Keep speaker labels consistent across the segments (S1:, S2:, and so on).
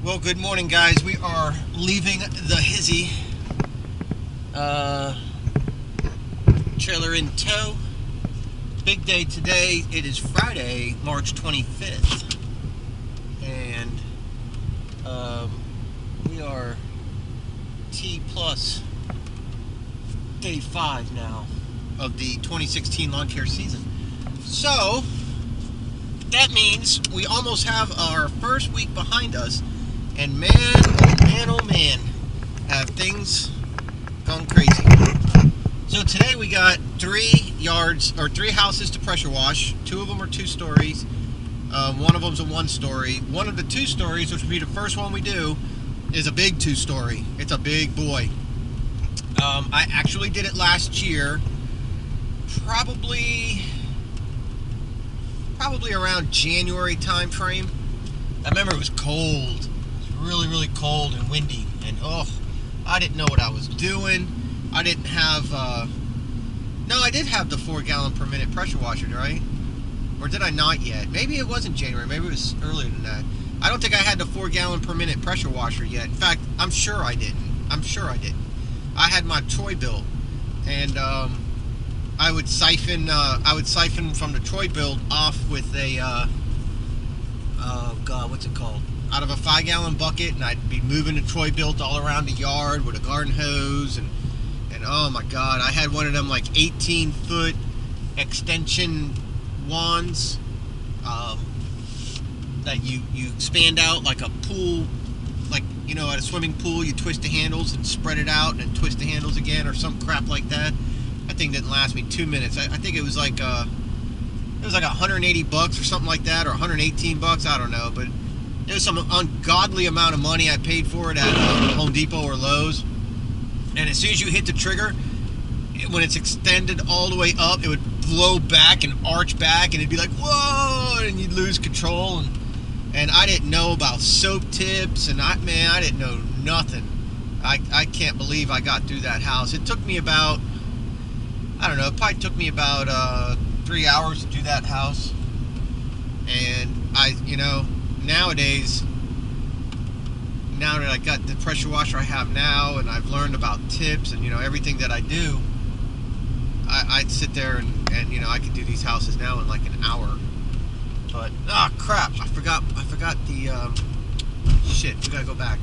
S1: Well, good morning, guys. We are leaving the Hizzy trailer in tow. Big day today. It is Friday, March 25th, and we are T plus day 5 now of the 2016 lawn care season. So that means we almost have our first week behind us. And man, oh man, have things gone crazy. So today we got 3 houses to pressure wash. 2 of them are 2 stories. One of them's a 1 story. One of the 2 stories, which will be the first one we do, is a big 2 story. It's a big boy. I actually did it last year, probably around January time frame. I remember it was cold. Really cold and windy, and I didn't know what I was doing. I didn't have no, I did have the 4-gallon per minute pressure washer, right? Or did I not yet? Maybe it wasn't January, maybe it was earlier than that. I don't think I had the 4-gallon per minute pressure washer yet. In fact, I'm sure I didn't. I had my Troy BILT, and I would siphon from the Troy BILT off with a oh god, what's it called? Out of a 5-gallon bucket, and I'd be moving the Troy BILT all around the yard with a garden hose, and oh my god, I had one of them like 18-foot extension wands that you expand out like a pool, like, you know, at a swimming pool, you twist the handles and spread it out and then twist the handles again, or some crap like that. That thing didn't last me 2 minutes. I think it was like $180 or something like that, or 118 bucks, I don't know, but it was some ungodly amount of money I paid for it at Home Depot or Lowe's. And as soon as you hit the trigger, when it's extended all the way up, it would blow back and arch back, and it'd be like, whoa, and you'd lose control. And I didn't know about soap tips, and I didn't know nothing. I can't believe I got through that house. It took me about, I don't know, it probably took me about 3 hours to do that house. And nowadays, now that I got the pressure washer I have now, and I've learned about tips and, everything that I do, I'd sit there and I could do these houses now in like an hour. But, crap, I forgot the, shit, we gotta go back.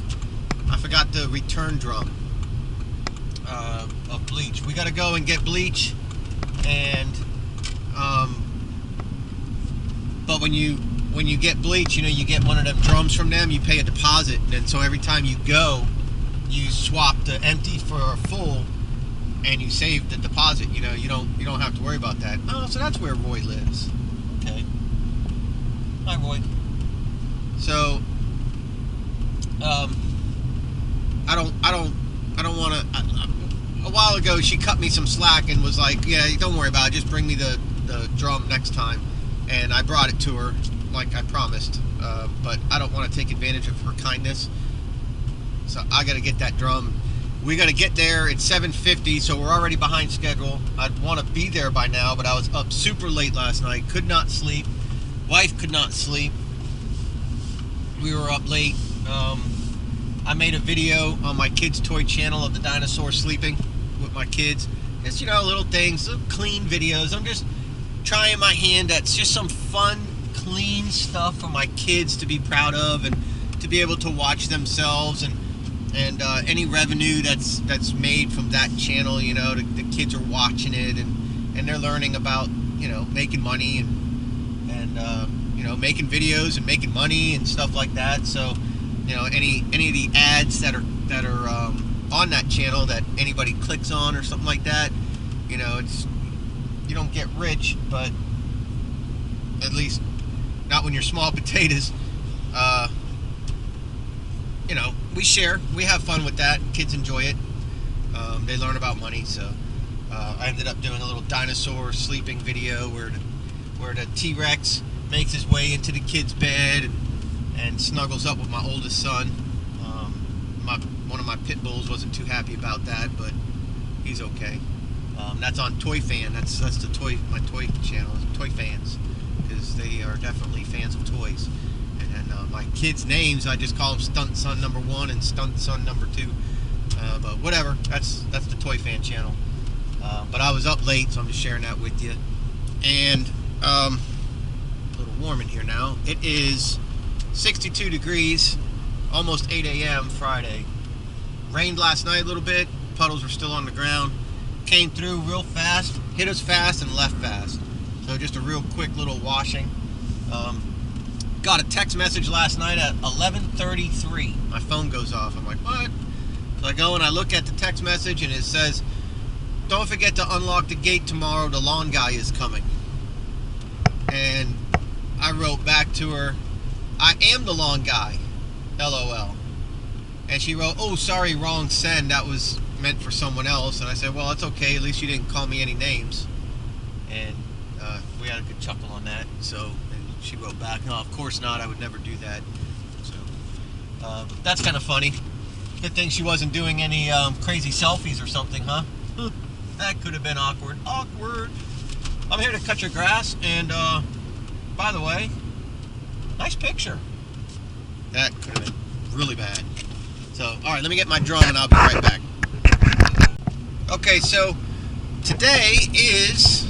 S1: I forgot the return drum of bleach. We gotta go and get bleach, and, but when you get bleach, you get one of them drums from them, you pay a deposit, and so every time you go, you swap the empty for a full, and you save the deposit. You don't have to worry about that. Oh, so that's where Roy lives. Okay. Hi, Roy. So, I don't want to. A while ago, she cut me some slack and was like, "Yeah, don't worry about it. Just bring me the drum next time." And I brought it to her, like I promised. But I don't want to take advantage of her kindness. So I got to get that drum. We got to get there at 7:50, so we're already behind schedule. I'd want to be there by now, but I was up super late last night. Could not sleep. Wife could not sleep. We were up late. I made a video on my kids' toy channel of the dinosaur sleeping with my kids. Just, little things, little clean videos. I'm just trying my hand at just some fun, clean stuff for my kids to be proud of and to be able to watch themselves, and any revenue that's made from that channel, the kids are watching it, and they're learning about, making money and making videos and making money and stuff like that. So, any of the ads that are on that channel that anybody clicks on or something like that, it's, you don't get rich, but at least not when you're small potatoes. We share, we have fun with that. Kids enjoy it. They learn about money. So I ended up doing a little dinosaur sleeping video where the T-Rex makes his way into the kid's bed and snuggles up with my oldest son. One of my pit bulls wasn't too happy about that, but he's okay. That's on Toy Fan. That's my toy channel, Toy Fans, because they are definitely fans of toys. And And my kids' names, I just call them Stunt Son number 1 and Stunt Son number 2. But whatever, that's the Toy Fan channel. But I was up late, so I'm just sharing that with you. And a little warm in here now. It is 62 degrees, almost 8 a.m. Friday. Rained last night a little bit. Puddles were still on the ground. Came through real fast, hit us fast, and left fast. So just a real quick little washing. Got a text message last night at 11:33. My phone goes off. I'm like, what? So I go and I look at the text message, and it says, don't forget to unlock the gate tomorrow. The lawn guy is coming. And I wrote back to her, I am the lawn guy. LOL. And she wrote, oh, sorry, wrong send. That was meant for someone else. And I said, well, it's okay. At least you didn't call me any names. And we had a good chuckle on that. So, and she wrote back, no, of course not. I would never do that. So, that's kind of funny. Good thing she wasn't doing any crazy selfies or something, huh? That could have been awkward. Awkward. I'm here to cut your grass. And, by the way, nice picture. That could have been really bad. So, alright, let me get my drum and I'll be right back. Okay, so today is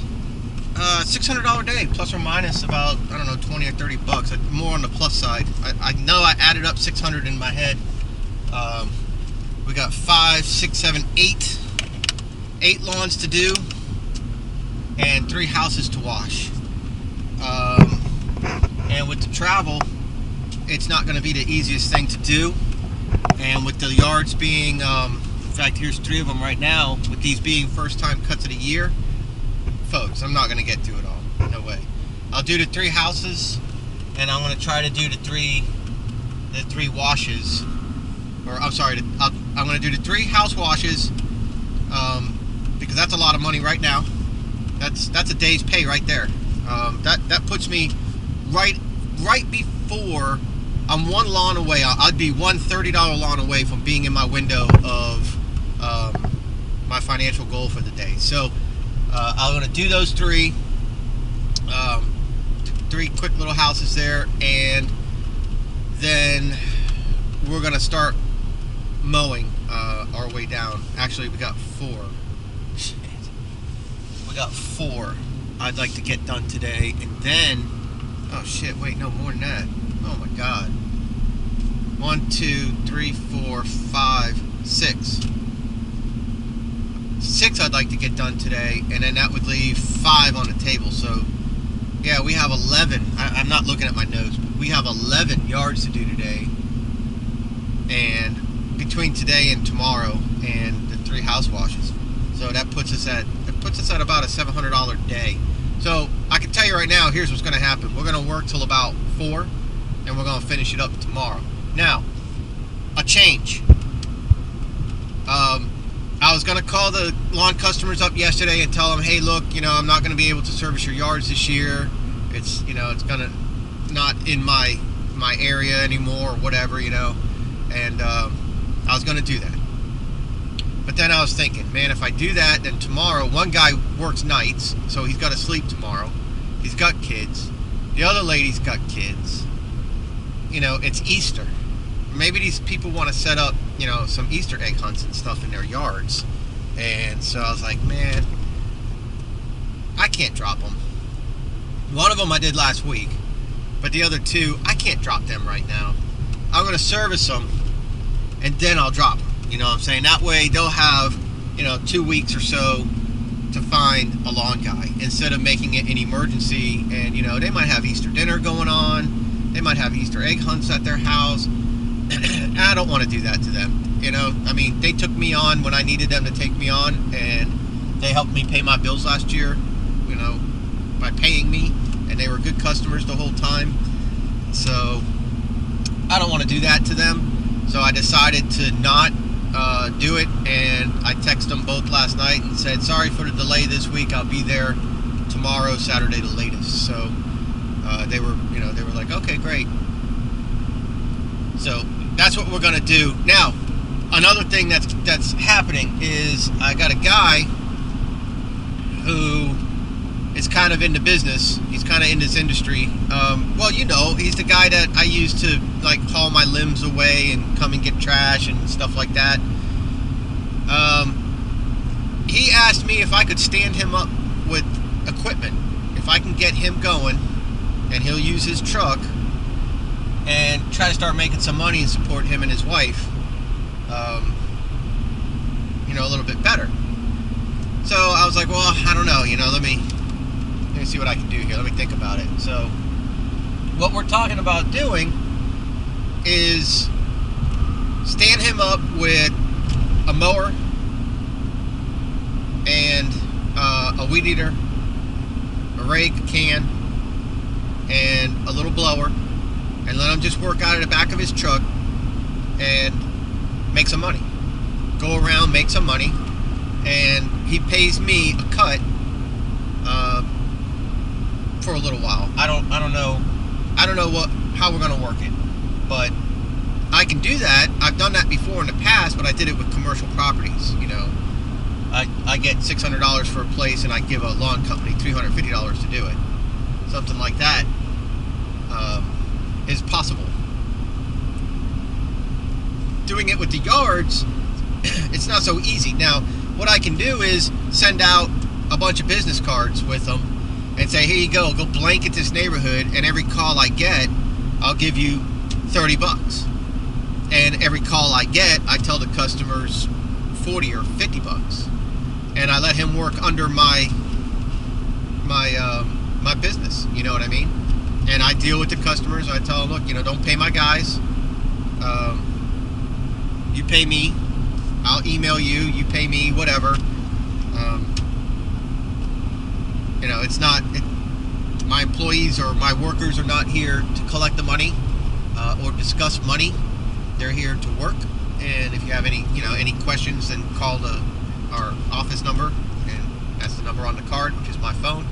S1: $600 day, plus or minus about, I don't know, 20 or 30 bucks. More on the plus side. I know I added up 600 in my head. We got 5, 6, 7, 8 lawns to do and 3 houses to wash. And with the travel, it's not going to be the easiest thing to do. And with the yards being, in fact, here's 3 of them right now, with these being first time cuts of the year, folks, I'm not going to get to it all. No way. I'll do the 3 houses, and I'm going to try to do the three washes. Or, I'm sorry, I'm going to do the 3 house washes, because that's a lot of money right now. That's a day's pay right there. That puts me right before I'm 1 lawn away. I'd be one $30 lawn away from being in my window of my financial goal for the day. So I'm going to do those 3 quick little houses there, and then we're going to start mowing our way down. Actually, we got 4. Shit. We got 4 I'd like to get done today, and then, oh shit, wait, no, more than that. Oh my god. 1, 2, 3, 4, 5, 6. 6 I'd like to get done today, and then that would leave 5 on the table. So, yeah, we have 11. I'm not looking at my notes, but we have 11 yards to do today. And between today and tomorrow, and the 3 house washes, so that puts us at about a $700 day. So I can tell you right now, here's what's going to happen. We're going to work till about 4, and we're going to finish it up tomorrow. Now, a change. I was going to call the lawn customers up yesterday and tell them, hey, look, I'm not going to be able to service your yards this year. It's, it's going to not in my area anymore or whatever, and I was going to do that. But then I was thinking, man, if I do that, then tomorrow, one guy works nights, so he's got to sleep tomorrow. He's got kids. The other lady's got kids. It's Easter. Maybe these people want to set up, some Easter egg hunts and stuff in their yards. And so I was like, man, I can't drop them. One of them I did last week, but the other 2, I can't drop them right now. I'm going to service them, and then I'll drop them. You know what I'm saying? That way they'll have, 2 weeks or so to find a lawn guy, instead of making it an emergency. And, they might have Easter dinner going on. They might have Easter egg hunts at their house. I don't want to do that to them. They took me on when I needed them to take me on, and they helped me pay my bills last year, by paying me, and they were good customers the whole time. So I don't want to do that to them. So I decided to not do it, and I texted them both last night and said, sorry for the delay this week. I'll be there tomorrow, Saturday the latest. So they were like, okay, great. So that's what we're gonna do. Now, another thing that's happening is I got a guy who is kind of into business. He's kind of in this industry. Well, you know, he's the guy that I used to like haul my limbs away and come and get trash and stuff like that. He asked me if I could stand him up with equipment, if I can get him going, and he'll use his truck and try to start making some money and support him and his wife, you know, a little bit better. So I was like, well, I don't know, you know, let me see what I can do here. Let me think about it. So what we're talking about doing is stand him up with a mower and a weed eater, a rake, a can, and a little blower, and let him just work out of the back of his truck and make some money. Go around, make some money, and he pays me a cut for a little while. I don't know how we're gonna work it, but I can do that. I've done that before in the past, but I did it with commercial properties. You know, I get $600 for a place, and I give a lawn company $350 to do it. Something like that is possible. Doing it with the yards, it's not so easy. Now, what I can do is send out a bunch of business cards with them and say, here you go blanket this neighborhood, and every call I get, I'll give you $30. And every call I get, I tell the customers $40 or $50. And I let him work under my business, you know what I mean? And I deal with the customers. I tell them, look, you know, don't pay my guys. You pay me. I'll email you. You pay me, whatever. You know, it's not. My employees or my workers are not here to collect the money or discuss money. They're here to work. And if you have any questions, then call our office number, and that's the number on the card, which is my phone.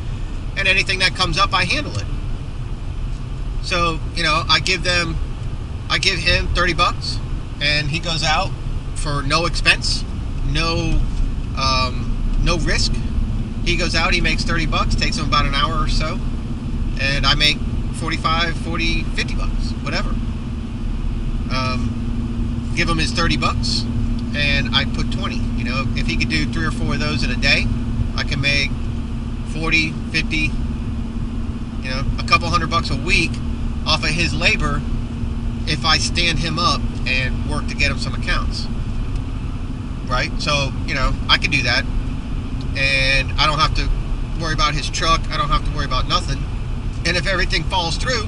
S1: And anything that comes up, I handle it. So, you know, I give him $30, and he goes out for no expense, no risk. He goes out, he makes $30, takes him about an hour or so, and I make $45, $40, $50, whatever. Give him his $30, and I put 20. You know, if he could do 3 or 4 of those in a day, I can make 40, 50, you know, a couple $100 a week off of his labor if I stand him up and work to get him some accounts. Right? So, you know, I can do that. And I don't have to worry about his truck. I don't have to worry about nothing. And if everything falls through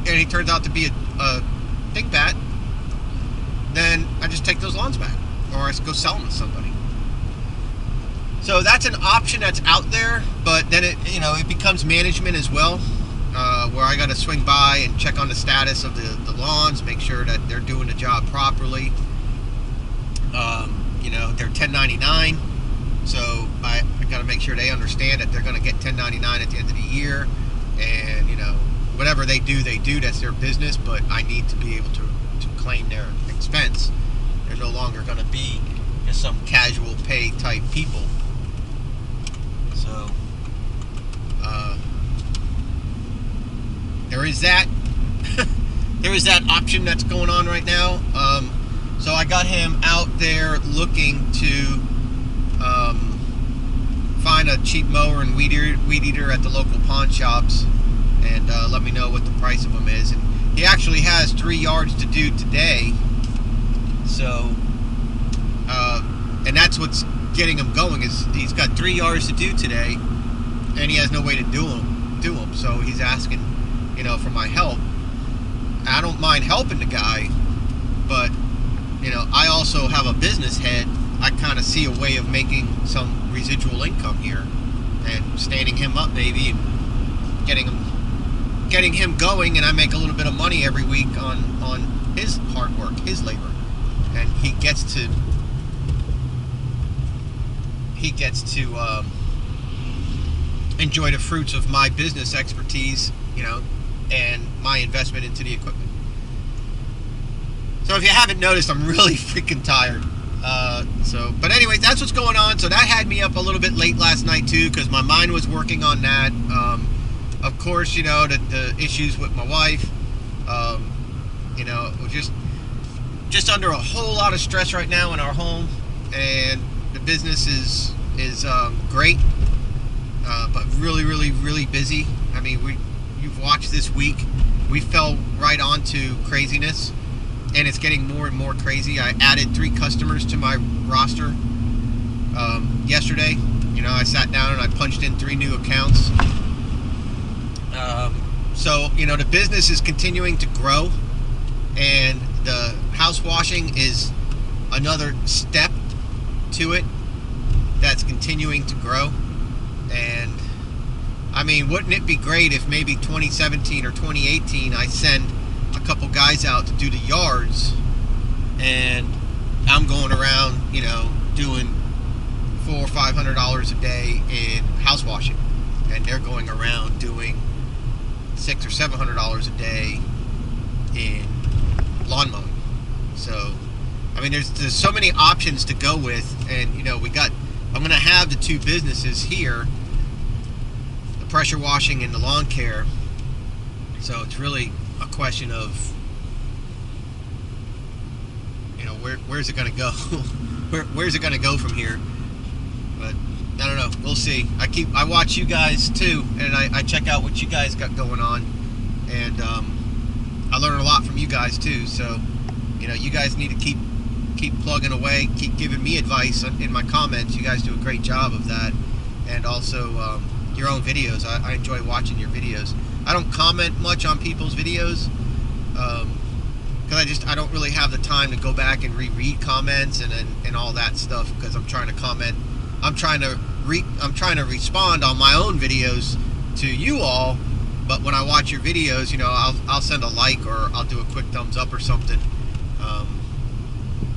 S1: and he turns out to be a dingbat, then I just take those lawns back, or I go sell them to somebody. So that's an option that's out there, but then it becomes management as well, where I got to swing by and check on the status of the lawns, make sure that they're doing the job properly. You know, they're 1099, so I got to make sure they understand that they're going to get 1099 at the end of the year, and you know, whatever they do, that's their business. But I need to be able to claim their expense. They're no longer going to be just some casual pay type people. So there is that. There is that option that's going on right now. So I got him out there looking to find a cheap mower and weed eater at the local pawn shops, and let me know what the price of them is. And he actually has 3 yards to do today. So, and that's what's getting him going, is he's got 3 yards to do today, and he has no way to do them. So he's asking, you know, for my help. I don't mind helping the guy, but you know, I also have a business head. I kind of see a way of making some residual income here, and standing him up maybe, and getting him going, and I make a little bit of money every week on his hard work, his labor, and he gets to enjoy the fruits of my business expertise, you know, and my investment into the equipment. So if you haven't noticed, I'm really freaking tired. But anyway, that's what's going on. So that had me up a little bit late last night too, because my mind was working on that. Of course, you know, the issues with my wife. You know, we're just under a whole lot of stress right now in our home, and the business is great, but really busy. I mean, you've watched this week. We fell right onto craziness, and it's getting more and more crazy. I added 3 customers to my roster yesterday. You know, I sat down and I punched in 3 new accounts. So, you know, the business is continuing to grow, and the house washing is another step to it that's continuing to grow. And I mean, wouldn't it be great if maybe 2017 or 2018 I send a couple guys out to do the yards, and I'm going around, you know, doing $400 or $500 a day in house washing, and they're going around doing $600 or $700 a day in lawn mowing. So, I mean, there's so many options to go with, and you know, I'm going to have the 2 businesses here, the pressure washing and the lawn care. So it's really a question of, you know, where's it going to go? Where's it going to go from here? But I don't know. We'll see. I watch you guys too, and I check out what you guys got going on, and I learn a lot from you guys too. So, you know, you guys need to keep plugging away, keep giving me advice in my comments. You guys do a great job of that, and also your own videos. I enjoy watching your videos. I don't comment much on people's videos because I don't really have the time to go back and reread comments and all that stuff, because I'm trying to comment. I'm trying to respond on my own videos to you all. But when I watch your videos, you know, I'll send a like, or I'll do a quick thumbs up or something.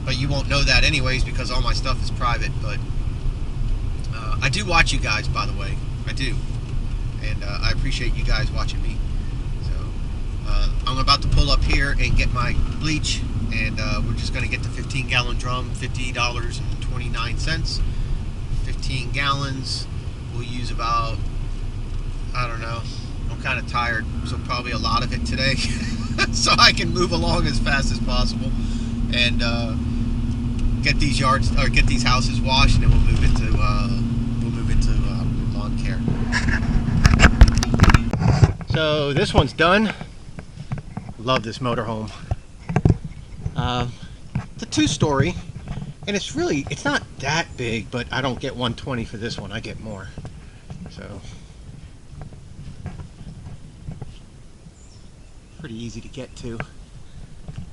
S1: But you won't know that anyways, because all my stuff is private. But I do watch you guys, by the way. I do. And I appreciate you guys watching me. So I'm about to pull up here and get my bleach, and we're just going to get the 15-gallon drum, $50.29. 15 gallons. We'll use about, I don't know, I'm kind of tired, so probably a lot of it today, so I can move along as fast as possible, and get these houses washed, and then we'll move into lawn care. So this one's done. Love this motorhome. It's a 2-story. And it's not that big, but I don't get 120 for this one. I get more. So, pretty easy to get to.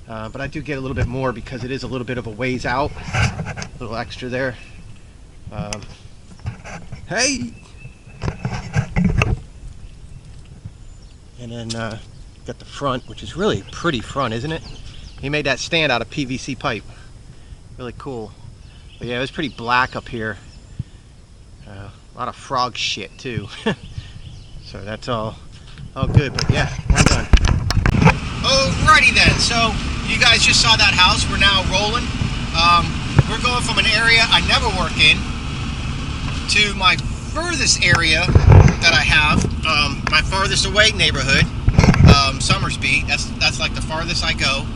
S1: But I do get a little bit more because it is a little bit of a ways out. A little extra there. Hey! And then got the front, which is really a pretty front, isn't it? He made that stand out of PVC pipe. Really cool. But yeah, it was pretty black up here. A lot of frog shit too. So that's all good. But yeah, we're done. Alrighty then. So you guys just saw that house. We're now rolling. We're going from an area I never work in to my furthest area that I have. My farthest away neighborhood, Summersby. That's like the farthest I go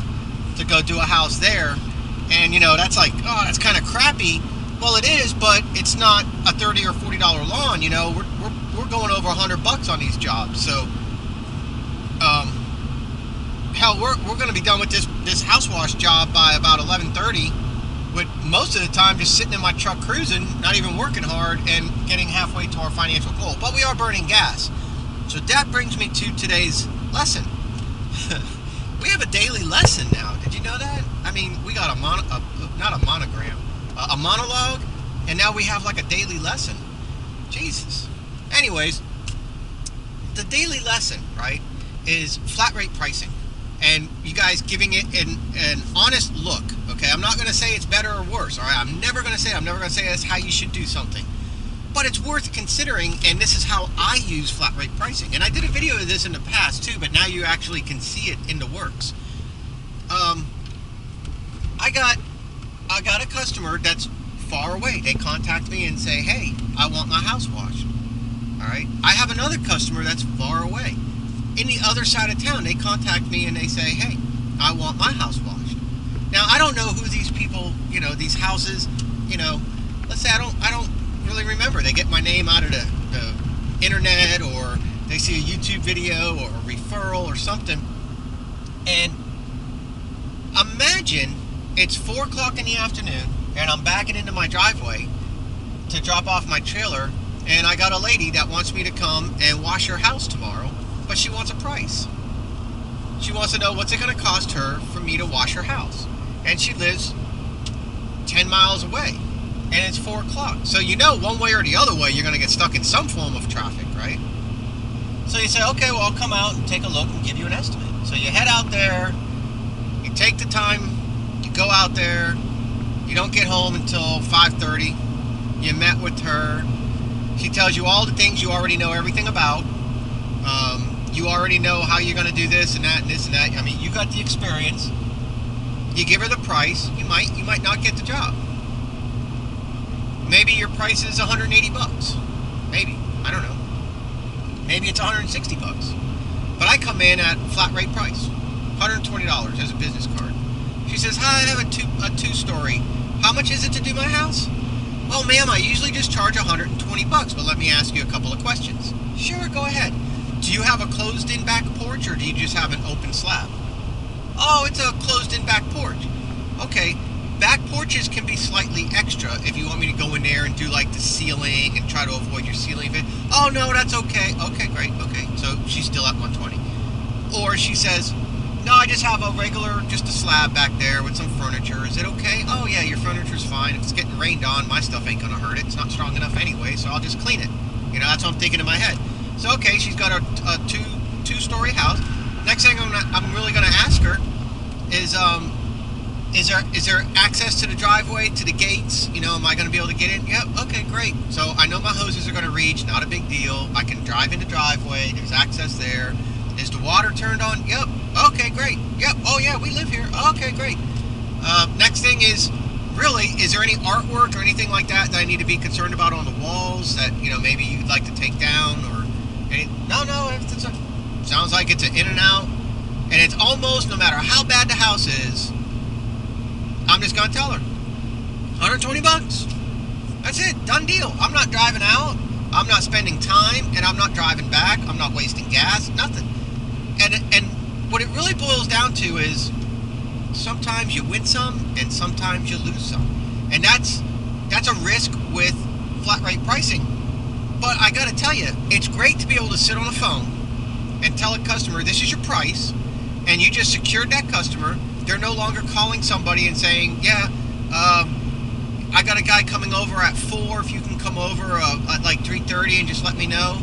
S1: to go do a house there. And you know, that's like, oh, that's kind of crappy. Well, it is, but it's not a $30 or $40 lawn. You know, we're going over $100 on these jobs. So, hell, we're going to be done with this house wash job by about 11:30. With most of the time just sitting in my truck cruising, not even working hard, and getting halfway to our financial goal. But we are burning gas. So that brings me to today's lesson. We have a daily lesson now. Did you know that? I mean, we got not a monogram, a monologue, and now we have like a daily lesson. Jesus. Anyways, the daily lesson, right, is flat rate pricing. And you guys giving it an honest look, okay? I'm not going to say it's better or worse, all right? I'm never going to say that's how you should do something. But it's worth considering, and this is how I use flat rate pricing. And I did a video of this in the past too, but now you actually can see it in the works. I got a customer that's far away. They contact me and say, hey, I want my house washed. All right. I have another customer that's far away. In the other side of town, they contact me and they say, hey, I want my house washed. Now, I don't know who these people, these houses, let's say I don't really remember. They get my name out of the internet, or they see a YouTube video or a referral or something. And imagine it's 4 o'clock in the afternoon and I'm backing into my driveway to drop off my trailer, and I got a lady that wants me to come and wash her house tomorrow, but she wants a price. She wants to know what's it going to cost her for me to wash her house. And she lives 10 miles away. And it's 4 o'clock. So one way or the other way, you're going to get stuck in some form of traffic, right? So you say, okay, well, I'll come out and take a look and give you an estimate. So you head out there, you take the time, you go out there, you don't get home until 5:30. You met with her. She tells you all the things you already know everything about. You already know how you're going to do this and that and this and that. I mean, you got the experience. You give her the price. You might not get the job. Maybe your price is 180 bucks. Maybe. I don't know. Maybe it's 160 bucks. But I come in at flat rate price. $120 as a business card. She says, hi, I have a two-story. How much is it to do my house? Well, ma'am, I usually just charge 120 bucks, but let me ask you a couple of questions. Sure, go ahead. Do you have a closed-in back porch, or do you just have an open slab? Oh, it's a closed-in back porch. Okay, back porches can be slightly extra if you want me to go in there and do like the ceiling and try to avoid your ceiling fit. Oh, no, that's okay. Okay, great. Okay, so she's still at 120. Or she says, no, I just have a regular, just a slab back there with some furniture. Is it okay? Oh, yeah, your furniture's fine. If it's getting rained on, my stuff ain't gonna hurt it. It's not strong enough anyway, so I'll just clean it. That's what I'm thinking in my head. So, okay, she's got a two-story house. Next thing I'm really gonna ask her is there access to the driveway, to the gates? Am I gonna be able to get in? Yep, okay, great. So I know my hoses are gonna reach, not a big deal. I can drive in the driveway, there's access there. Is the water turned on? Yep. Okay, great. Yep. Oh, yeah, we live here. Okay, great. Next thing is there any artwork or anything like that I need to be concerned about on the walls that, maybe you'd like to take down or any? No, sounds like it's an in and out. And it's almost, no matter how bad the house is, I'm just going to tell her, 120 bucks. That's it. Done deal. I'm not driving out. I'm not spending time, and I'm not driving back. I'm not wasting gas. Nothing. And what it really boils down to is sometimes you win some and sometimes you lose some. And that's a risk with flat rate pricing. But I got to tell you, it's great to be able to sit on the phone and tell a customer this is your price, and you just secured that customer. They're no longer calling somebody and saying, yeah, I got a guy coming over at 4. If you can come over at like 3:30 and just let me know.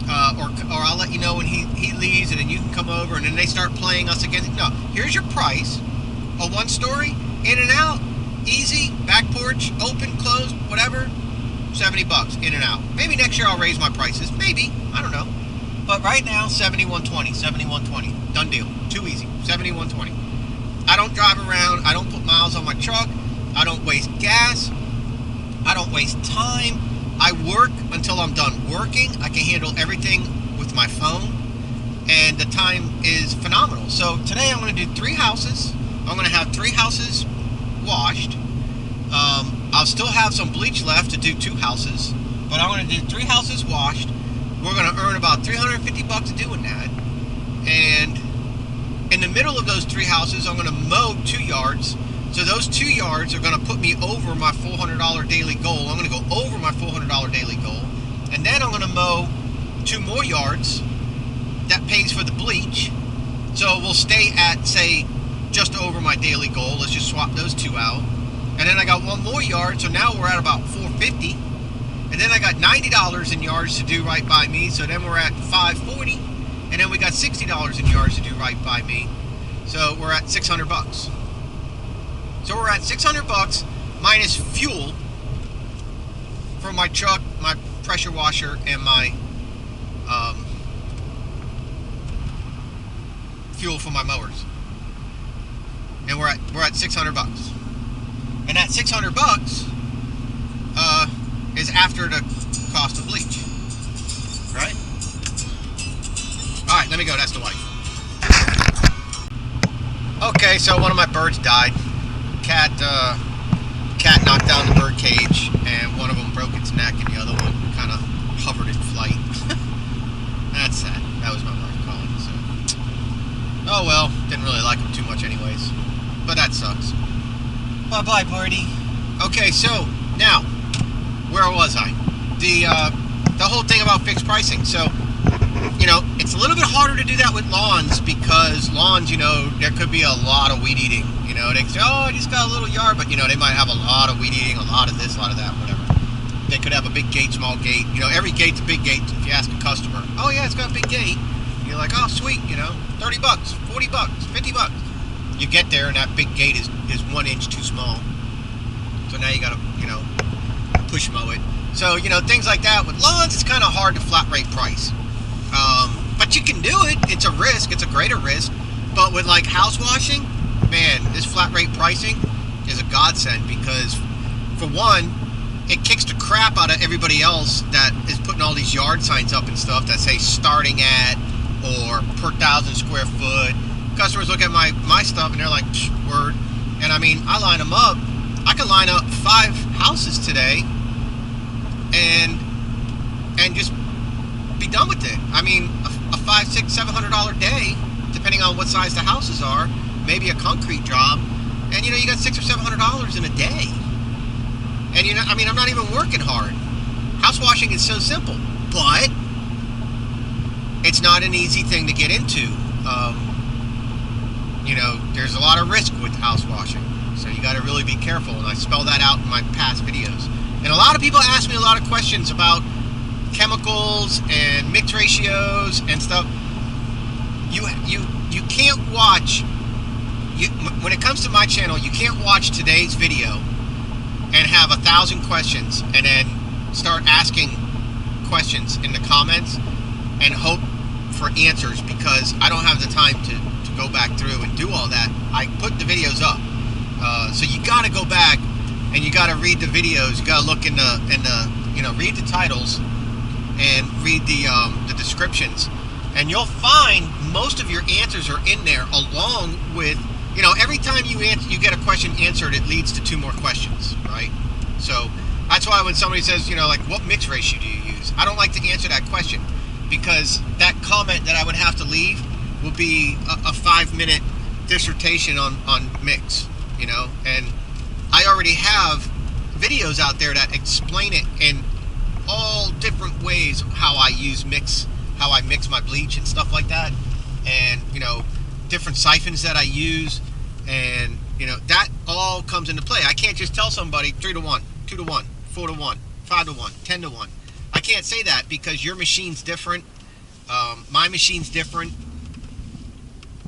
S1: Or I'll let you know when he leaves, and then you can come over, and then they start playing us again. No, here's your price. A 1-story, in and out, easy, back porch, open, closed, whatever, 70 bucks, in and out. Maybe next year I'll raise my prices. Maybe. I don't know. But right now, 7120, 7120. Done deal. Too easy. 7120. I don't drive around. I don't put miles on my truck. I don't waste gas. I don't waste time. I work until I'm done working. I can handle everything with my phone, and the time is phenomenal. So today I'm going to do 3 houses. I'm going to have 3 houses washed. I'll still have some bleach left to do 2 houses, but I'm going to do 3 houses washed. We're going to earn about 350 bucks doing that. And in the middle of those 3 houses, I'm going to mow 2 yards. So those 2 yards are going to put me over my $400 daily goal. I'm going to go over my $400 daily goal. And then I'm going to mow 2 more yards. That pays for the bleach. So we'll stay at, say, just over my daily goal. Let's just swap those 2 out. And then I got 1 more yard. So now we're at about $450. And then I got $90 in yards to do right by me. So then we're at $540. And then we got $60 in yards to do right by me. So we're at 600 bucks. So we're at 600 bucks minus fuel for my truck, my pressure washer, and my fuel for my mowers. And we're at 600 bucks. And And that $600 is after the cost of bleach, right? All right, let me go. That's the wife. Okay, so one of my birds died. Cat knocked down the bird cage, and one of them broke its neck, and the other one kind of hovered in flight. That's sad. That was my wife calling. So, oh well, didn't really like him too much, anyways. But that sucks. Bye bye, Birdie. Okay, so now, where was I? The whole thing about fixed pricing. So, you know, it's a little bit harder to do that with lawns because lawns, you know, there could be a lot of weed eating. You know, they say, oh, I just got a little yard, but you know, they might have a lot of weed eating, a lot of this, a lot of that, whatever. They could have a big gate, small gate. You know, every gate's a big gate. If you ask a customer, oh yeah, it's got a big gate. You're like, oh sweet, you know, $30, $40, $50. You get there and that big gate is 1 inch too small. So now you gotta, you know, push mow it. So, you know, things like that. With lawns, it's kind of hard to flat rate price. But you can do it. It's a risk. It's a greater risk. But with like house washing, man, this flat rate pricing is a godsend because, for one, it kicks the crap out of everybody else that is putting all these yard signs up and stuff that say starting at or per 1,000 square foot. Customers look at my stuff and they're like, word. And I mean, I line them up. I could line up 5 houses today and just be done with it. I mean, a $500, $600, $700 day, depending on what size the houses are, maybe a concrete job, and you know, you got $600 or $700 in a day. And you know, I mean, I'm not even working hard. House washing is so simple, but it's not an easy thing to get into. You know, there's a lot of risk with house washing, so you got to really be careful, and I spell that out in my past videos. And a lot of people ask me a lot of questions about chemicals and mix ratios and stuff. You can't watch. When it comes to my channel, you can't watch today's video and have 1,000 questions and then start asking questions in the comments and hope for answers, because I don't have the time to go back through and do all that. I put the videos up, so you got to go back and you got to read the videos. You got to look in the you know, read the titles and read the descriptions, and you'll find most of your answers are in there, along with, you know, every time you get a question answered, it leads to 2 more questions, right? So that's why when somebody says, you know, like, what mix ratio do you use? I don't like to answer that question, because that comment that I would have to leave will be a 5-minute dissertation on mix, you know, and I already have videos out there that explain it in all different ways, how I use mix, how I mix my bleach and stuff like that, and you know, different siphons that I use, and you know, that all comes into play. I can't just tell somebody 3 to 1, 2 to 1, 4 to 1, 5 to 1, 10 to 1. I can't say that because your machine's different, my machine's different.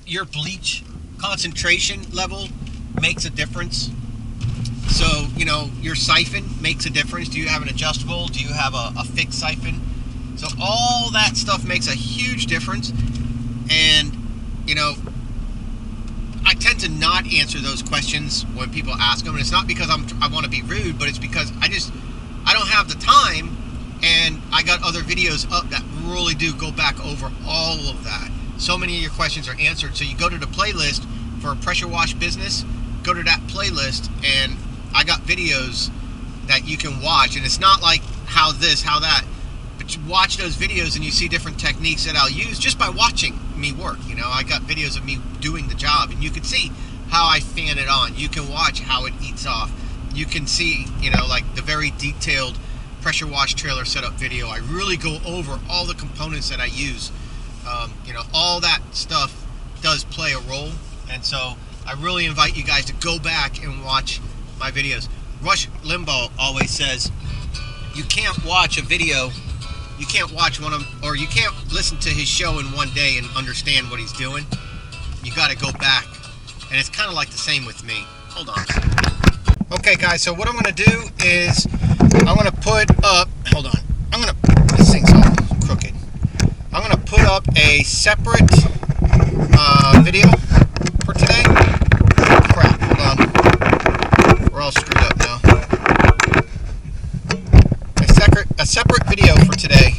S1: Your bleach concentration level makes a difference. So, you know, your siphon makes a difference. Do you have an adjustable? Do you have a fixed siphon? So all that stuff makes a huge difference. And, you know, I tend to not answer those questions when people ask them. And it's not because I want to be rude, but it's because I don't have the time. And I got other videos up that really do go back over all of that. So many of your questions are answered. So you go to the playlist for a pressure wash business, go to that playlist, and I got videos that you can watch. And it's not like how this, how that, but you watch those videos and you see different techniques that I'll use just by watching me work. You know, I got videos of me doing the job, and you can see how I fan it on. You can watch how it eats off. You can see, you know, like the very detailed pressure wash trailer setup video. I really go over all the components that I use. You know, all that stuff does play a role, and so I really invite you guys to go back and watch my videos. Rush Limbaugh always says, you can't watch a video, you can't watch one of them, or you can't listen to his show in one day and understand what he's doing. You got to go back, and it's kind of like the same with me. Hold on. Okay, guys, so what I'm going to do is I'm going to put up, hold on, this thing's all crooked. I'm going to put up a separate video for today. Crap, hold on. We're all screwed up. separate video for today.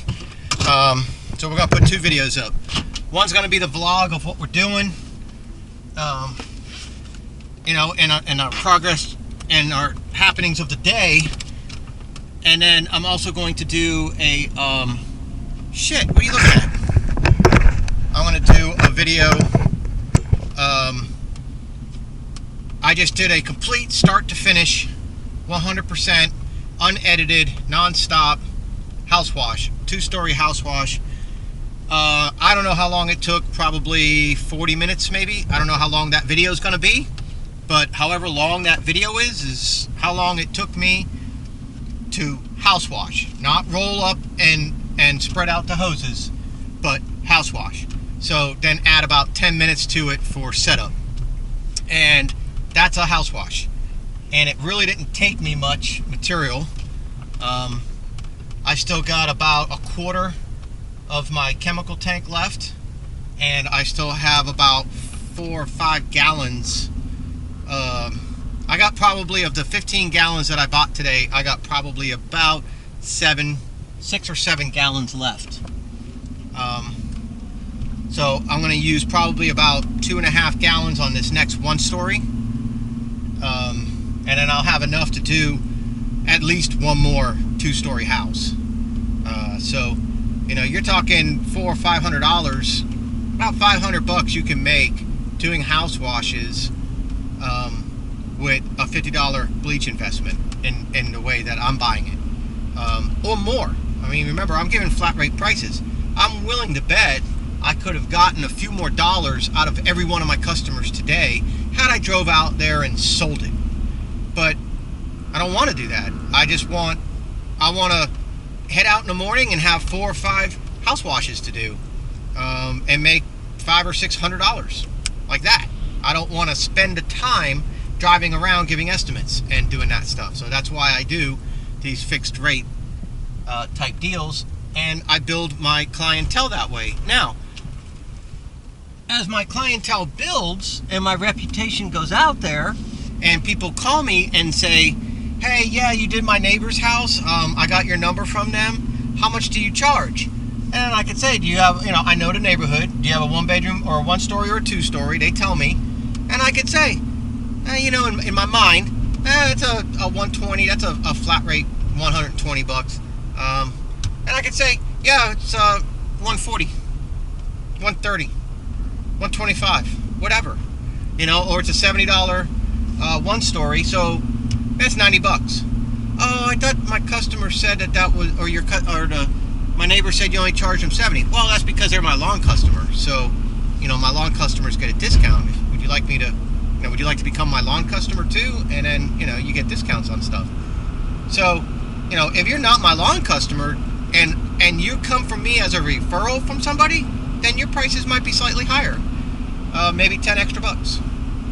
S1: So we're gonna put 2 videos up. One's gonna be the vlog of what we're doing, you know, and our progress and our happenings of the day. And then I'm also going to do a shit. What are you looking at? I'm gonna do a video. I just did a complete start to finish, 100% unedited, non-stop house wash, 2-story house wash. I don't know how long it took, probably 40 minutes maybe. I don't know how long that video is going to be, but however long that video is how long it took me to house wash. Not roll up and spread out the hoses, but house wash. So then add about 10 minutes to it for setup. And that's a house wash. And it really didn't take me much material. I still got about a quarter of my chemical tank left, and I still have about 4 or 5 gallons. I got probably, of the 15 gallons that I bought today, I got probably about 6 or 7 gallons left. So I'm going to use probably about 2.5 gallons on this next 1-story, and then I'll have enough to do at least one more 2-story house. So, you know, you're talking $400 or $500, about $500 you can make doing house washes with a $50 bleach investment in the way that I'm buying it, or more. I mean, remember, I'm giving flat rate prices. I'm willing to bet I could have gotten a few more dollars out of every one of my customers today had I drove out there and sold it. But I don't want to do that. I want to head out in the morning and have 4 or 5 house washes to do, and make $500 or $600 like that. I don't want to spend the time driving around giving estimates and doing that stuff. So that's why I do these fixed rate type deals, and I build my clientele that way. Now, as my clientele builds and my reputation goes out there, and people call me and say, hey, yeah, you did my neighbor's house, I got your number from them, how much do you charge? And I could say, do you have, you know, I know the neighborhood, do you have a 1-bedroom or a 1-story or a 2-story? They tell me, and I could say, you know, in my mind, it's a 120, that's a flat rate, $120. And I could say, yeah, it's 140, 130, 125, whatever, you know, or it's a $70 1-story, so that's $90. Oh, I thought my customer said that was, or my neighbor said you only charge them 70. Well, that's because they're my lawn customer. So, you know, my lawn customers get a discount. Would you like me to, you know, would you like to become my lawn customer too? And then, you know, you get discounts on stuff. So, you know, if you're not my lawn customer and you come from me as a referral from somebody, then your prices might be slightly higher, maybe 10 extra bucks.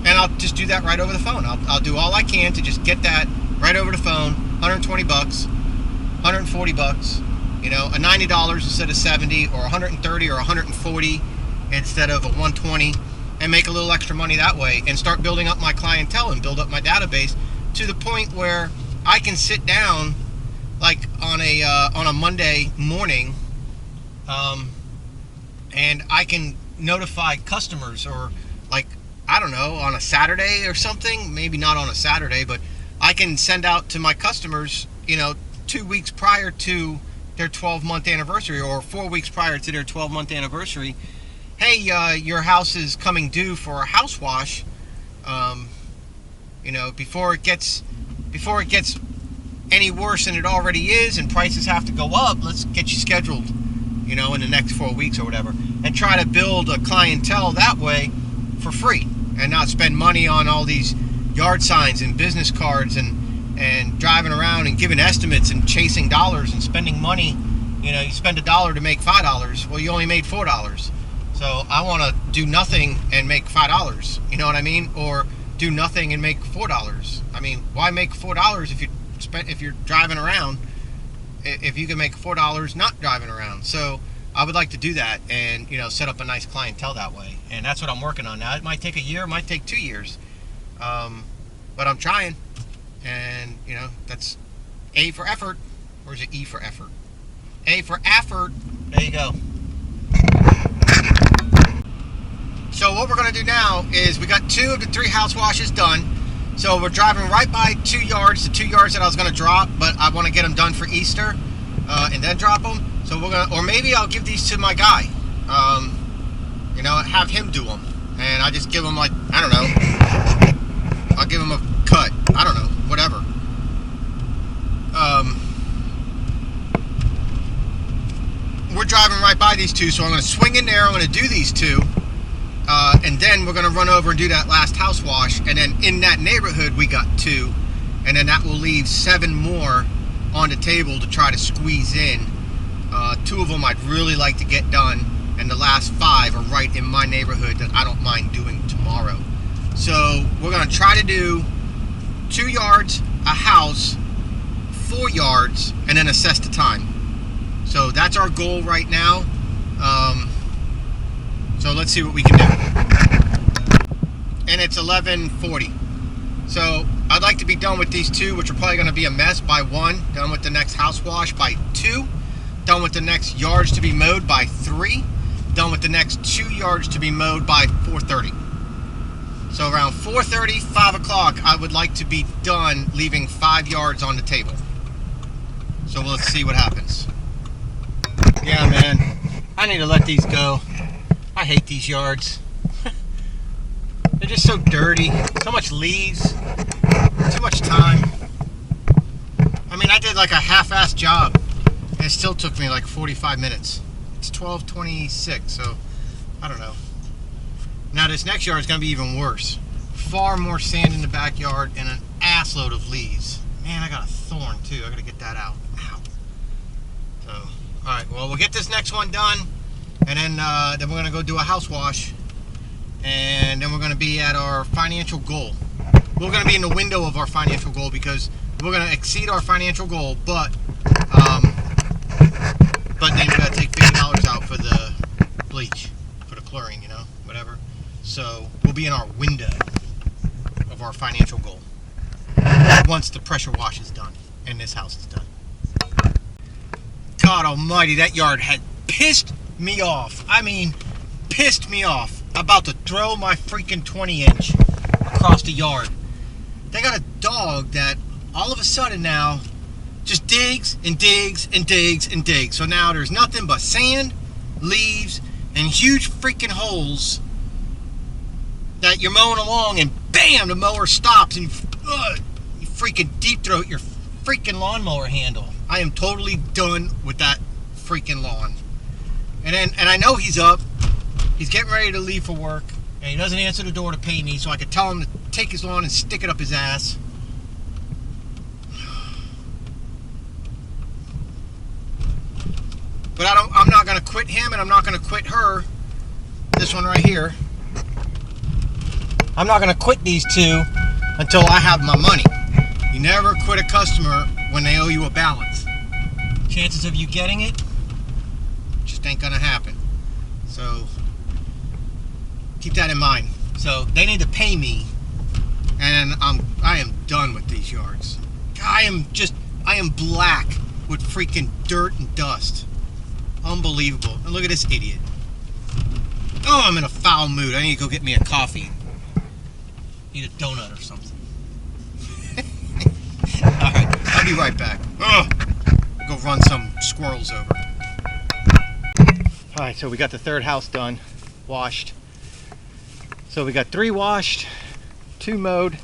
S1: And I'll just do that right over the phone. I'll do all I can to just get that right over the phone. $120, $140, you know, a $90 instead of 70, or 130 or 140 instead of a 120, and make a little extra money that way, and start building up my clientele and build up my database to the point where I can sit down like on a Monday morning, and I can notify customers, or like, I don't know, on a Saturday or something, maybe not on a Saturday, but I can send out to my customers, you know, 2 weeks prior to their 12-month anniversary, or 4 weeks prior to their 12-month anniversary. Hey, your house is coming due for a house wash. You know, before it gets any worse than it already is, and prices have to go up, let's get you scheduled, you know, in the next 4 weeks or whatever, and try to build a clientele that way for free, and not spend money on all these yard signs and business cards and driving around and giving estimates and chasing dollars and spending money. You know, you spend $1 to make $5. Well, you only made $4. So I want to do nothing and make $5. You know what I mean? Or do nothing and make $4. I mean, why make $4 if you're driving around? If you can make $4 not driving around. So I would like to do that, and, you know, set up a nice clientele that way. And that's what I'm working on now. It might take a year, it might take 2 years, but I'm trying. And, you know, that's A for effort, or is it E for effort? A for effort. There you go. So what we're going to do now is we got 2 of the 3 house washes done. So we're driving right by 2 yards, the 2 yards that I was going to drop, but I want to get them done for Easter and then drop them. So we're going to, or maybe I'll give these to my guy, you know, have him do them. And I just give him like, I don't know, I'll give him a cut. I don't know, whatever. We're driving right by these 2, so I'm going to swing in there, I'm going to do these 2. And then we're going to run over and do that last house wash. And then in that neighborhood, we got 2. And then that will leave 7 more on the table to try to squeeze in. 2 of them I'd really like to get done. And the last 5 are right in my neighborhood that I don't mind doing tomorrow. So we're going to try to do 2 yards, a house, 4 yards, and then assess the time. So that's our goal right now. So let's see what we can do. And it's 11:40. So I'd like to be done with these 2, which are probably going to be a mess, by 1. Done with the next house wash by 2. Done with the next yards to be mowed by 3. Done with the next 2 yards to be mowed by 4:30. So around 4:30, 5 o'clock, I would like to be done, leaving 5 yards on the table. So let's see what happens. Yeah, man, I need to let these go. I hate these yards. They're just so dirty, so much leaves, too much time. I mean, I did like a half-assed job, and it still took me like 45 minutes. It's 12:26, so I don't know. Now this next yard is going to be even worse. Far more sand in the backyard and an assload of leaves. Man, I got a thorn too. I got to get that out. Ow. So, all right. Well, we'll get this next one done, and then we're going to go do a house wash, and then we're going to be at our financial goal. We're going to be in the window of our financial goal because we're going to exceed our financial goal, but then we got to take $50 out for the bleach, for the chlorine, you know, whatever. So we'll be in our window of our financial goal once the pressure wash is done and this house is done. God almighty, that yard had pissed me off. I mean, pissed me off. About to throw my freaking 20-inch across the yard. They got a dog that all of a sudden now just digs and digs and digs and digs. So now there's nothing but sand, leaves, and huge freaking holes that you're mowing along, and bam, the mower stops, and you freaking deep throat your freaking lawnmower handle. I am totally done with that freaking lawn. And I know he's up. He's getting ready to leave for work, and he doesn't answer the door to pay me, so I could tell him to take his lawn and stick it up his ass. But I'm not going to quit him, and I'm not going to quit her. This one right here. I'm not going to quit these 2 until I have my money. You never quit a customer when they owe you a balance. Chances of you getting it just ain't going to happen. So keep that in mind. So they need to pay me, and I am done with these yards. I am black with freaking dirt and dust. Unbelievable. And look at this idiot. Oh, I'm in a foul mood. I need to go get me a coffee. Eat a donut or something. Alright, I'll be right back. I'll go run some squirrels over. Alright, so we got the 3rd house done, washed. So we got 3 washed, 2 mowed,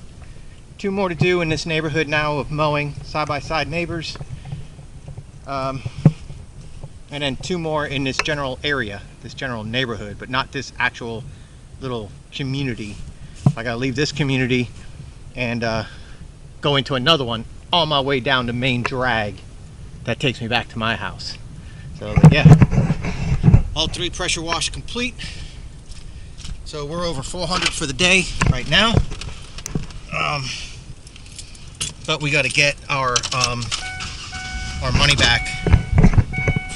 S1: 2 more to do in this neighborhood now of mowing, side-by-side neighbors. And then 2 more in this general area, this general neighborhood, but not this actual little community. I gotta leave this community and go into another one on my way down the main drag that takes me back to my house. So yeah, all 3 pressure wash complete. So we're over 400 for the day right now. But we got to get our money back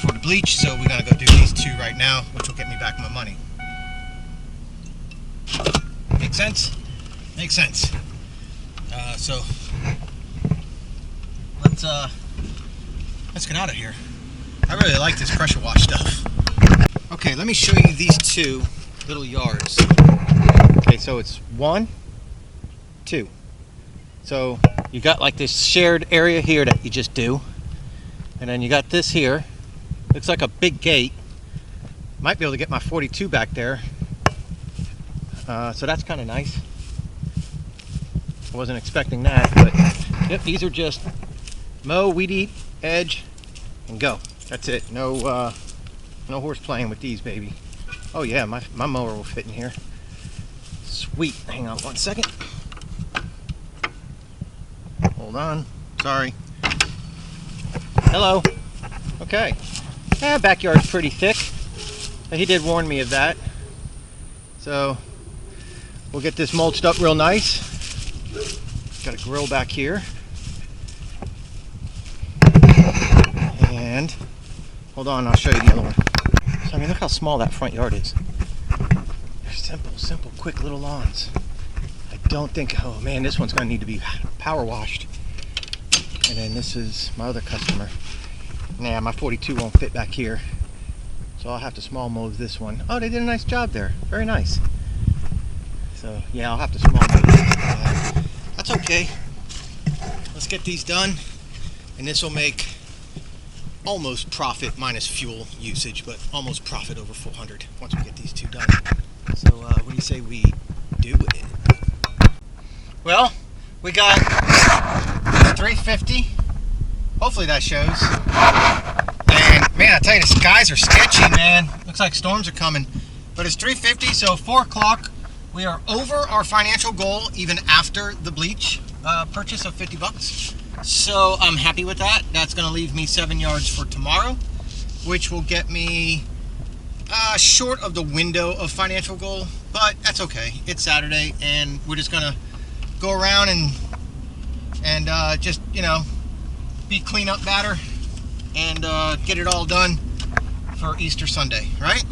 S1: for the bleach, so we got to go do these 2 right now, which will get me back my money. Make sense? Makes sense. So let's get out of here. I really like this pressure wash stuff. Okay, let me show you these two little yards. Okay, so it's 1, 2. So you got like this shared area here that you just do, and then you got this here. Looks like a big gate. Might be able to get my 42 back there. So that's kind of nice. I wasn't expecting that, but yep, these are just mow, weed eat, edge, and go. That's it. No horse playing with these, baby. Oh yeah, my mower will fit in here. Sweet. Hang on 1 second. Hold on. Sorry. Hello. Okay. Yeah, backyard's pretty thick. He did warn me of that. So we'll get this mulched up real nice. Got a grill back here. And hold on, I'll show you the other one. So, I mean, look how small that front yard is. They're simple, quick little lawns. I don't think, oh man, this one's gonna need to be power washed. And then this is my other customer. Nah, my 42 won't fit back here. So I'll have to small mow this one. Oh, they did a nice job there. Very nice. So yeah, I'll have to small mow this. That's okay. Let's get these done. And this will make almost profit minus fuel usage, but almost profit over 400 once we get these two done. So what do you say we do it? Well, we got 350. Hopefully that shows. And man, I tell you, the skies are sketchy, man. Looks like storms are coming. But it's 350, so 4 o'clock. We are over our financial goal even after the bleach purchase of 50 bucks. So I'm happy with that. That's going to leave me 7 yards for tomorrow, which will get me short of the window of financial goal. But that's okay. It's Saturday, and we're just going to go around and just, you know, be cleanup batter and get it all done for Easter Sunday, right?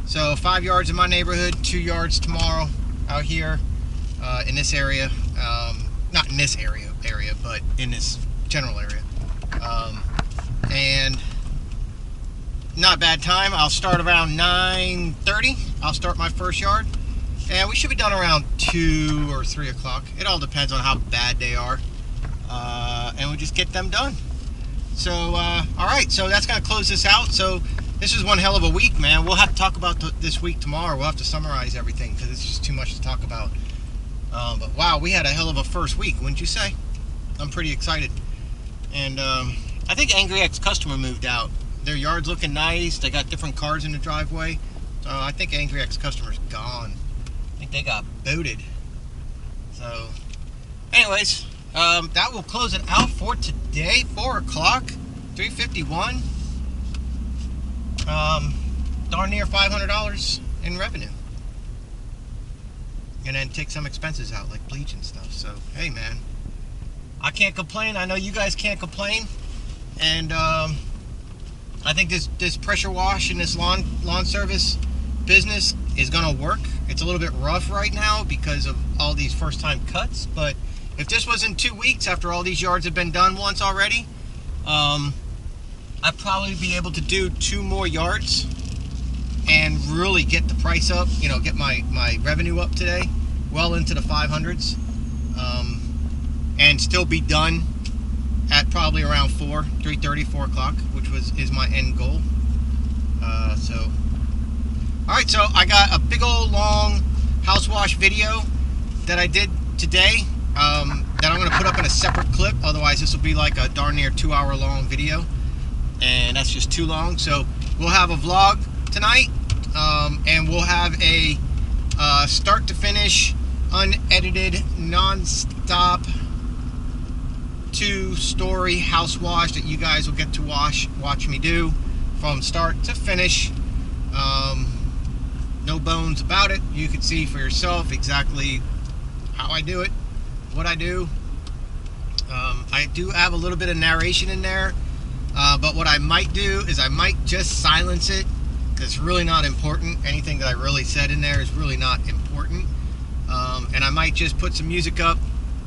S1: So 5 yards in my neighborhood, 2 yards tomorrow out here in this area. Not in this area, but in this general area. And not a bad time. I'll start around 9:30. I'll start my first yard. And we should be done around 2 or 3 o'clock. It all depends on how bad they are. And we just get them done. So, all right, so that's going to close this out. So this is one hell of a week, man. We'll have to talk about this week tomorrow. We'll have to summarize everything because it's just too much to talk about. But wow, we had a hell of a first week, wouldn't you say? I'm pretty excited. And I think Angry X Customer moved out. Their yard's looking nice. They got different cars in the driveway. So I think Angry X Customer's gone. I think they got booted. So anyways, that will close it out for today. 4 o'clock, 351. Darn near $500 in revenue. And then take some expenses out like bleach and stuff. So hey man, I can't complain. I know you guys can't complain. And I think this pressure wash and this lawn service business is gonna work. It's a little bit rough right now because of all these first time cuts, but if this was in 2 weeks after all these yards have been done once already, I'd probably be able to do 2 more yards and really get the price up, you know, get my revenue up today, well into the 500s, and still be done at probably around 3:30, 4 o'clock, which is my end goal. So, all right, so I got a big old long house wash video that I did today that I'm going to put up in a separate clip. Otherwise, this will be like a darn near 2-hour long video, and that's just too long. So we'll have a vlog tonight, and we'll have a start to finish, unedited, non-stop 2-story house wash that you guys will get to watch me do from start to finish. No bones about it. You can see for yourself exactly how I do it, what I do. I do have a little bit of narration in there, but what I might do is I might just silence it because it's really not important. Anything that I really said in there is really not important. And I might just put some music up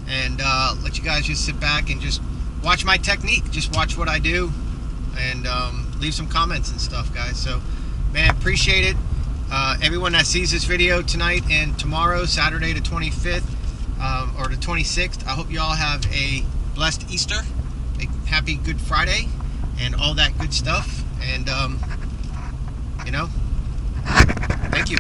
S1: and let you guys just sit back and just watch my technique, just watch what I do, and leave some comments and stuff, guys. So, man, appreciate it. Everyone that sees this video tonight and tomorrow, Saturday the 25th or the 26th, I hope you all have a blessed Easter, a happy Good Friday, and all that good stuff. And, you know, thank you.